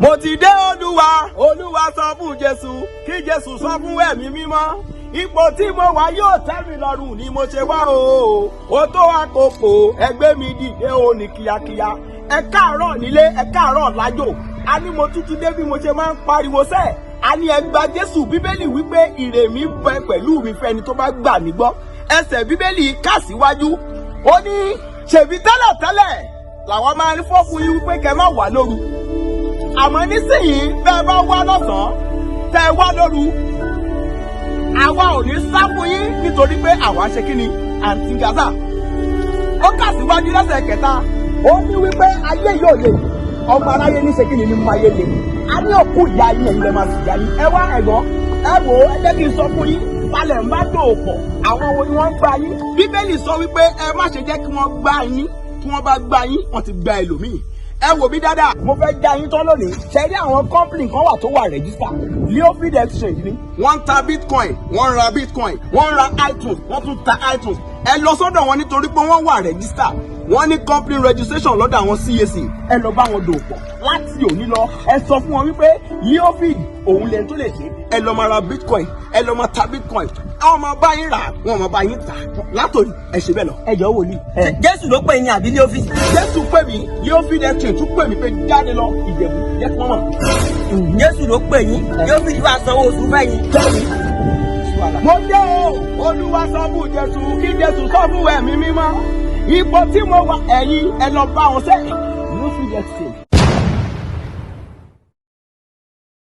mo ti dé olúwa sọ fún Jésù kí Jésù sọ fún ẹ̀mí mímọ́ ipò tí mo wà yóò tẹ́ mi lọ́rùn ni mo ṣe wá o tó àkókò ẹgbẹ́ mi dìde o ní kíákíá ẹ káàárọ̀ nílé ẹ káàárọ̀ lájò a ní mo tútù dé bí mo ṣe máa ń pariwo sẹ́ẹ̀ a ní ẹ gba Jésù bíbélì wípé ìrè mi bẹ pẹ̀lú mi fẹ́ni tó bá gbà mí gbọ́ ẹsẹ̀ bíbélì kà síwájú ó ní ṣèbí tẹ́lẹ̀tẹ́lẹ̀ làwọn máa ń fọ́ fún yín wípé kẹ́ má wà lóru àmọ́ nísìnyí bẹ́ẹ̀ bá wá lọ́sàn-án tẹ́ ẹ wá lóru àwa ò ní sá fún yín nítorí pé àwa ṣe kí ni àǹtí gaza ó kà síwájú lẹ́sẹ̀ kẹta ó ní wípé ayé yóò lè ọmọ aráyé ní ṣe kí ni nínú ayé lè a ní òkú ìyá yín ẹ̀yin lè máa sì yá yín ẹ wá ẹ̀gbọ́n ẹ wò ó ẹ jẹ́ kí n sọ fún yín balẹ̀ ń bá dòòpọ̀ àwọn wo ni wọ́n ń gbá yín bíbélì sọ wípé ẹ má ṣe jẹ́ kí wọ́n gbá yín tí wọ́n bá gbá yín wọ́n ti gba ẹlòmíì ẹ wò mí dáadáa mo fẹ́ já yín tán lónìí ṣe rí àwọn company kan wà tó wà rẹ́gísítà Leofid Exchange ni wọ́n ń ta bitcoin wọ́n ń ra bitcoin wọ́n ń ra iTunes wọ́n tún ta iTunes ẹ lọ sọ́dọ̀ wọn nítorí pé wọ́n wà rẹ́gísítà wọ́n ní company registration lọ́dọ̀ àwọn CAC ẹ lọ bá wọn dòpọ̀ láti òní lọ ẹ sọ fún wọn wípé Leofid òun lẹ́nu tó lè ṣe ẹ lọ máa ra bitcoin ẹ lọ máa ta bitcoin àwọn máa bá yín rà wọn máa bá yín tà látòrí ẹ ṣe bẹ́ẹ̀ lọ. ẹ jọ̀ọ́ wòlíì. Jésù ló pè yín àbí Leofid. Jésù pè mí Leofid Exchange tún pè mí pé jáde lọ Ìjẹ̀bú jẹ́ kí wọ́n mọ̀. Jésù ló pè yín Leofid wá sanwó oṣù fẹ́yìn. mo dé o Olúwa sọ fún Jésù kí Jésù sọ fún ẹ̀mí mímọ́ ipò tí mo wà ẹ̀yin ẹ lọ bá wọn sẹ́yìn Leofid Exchange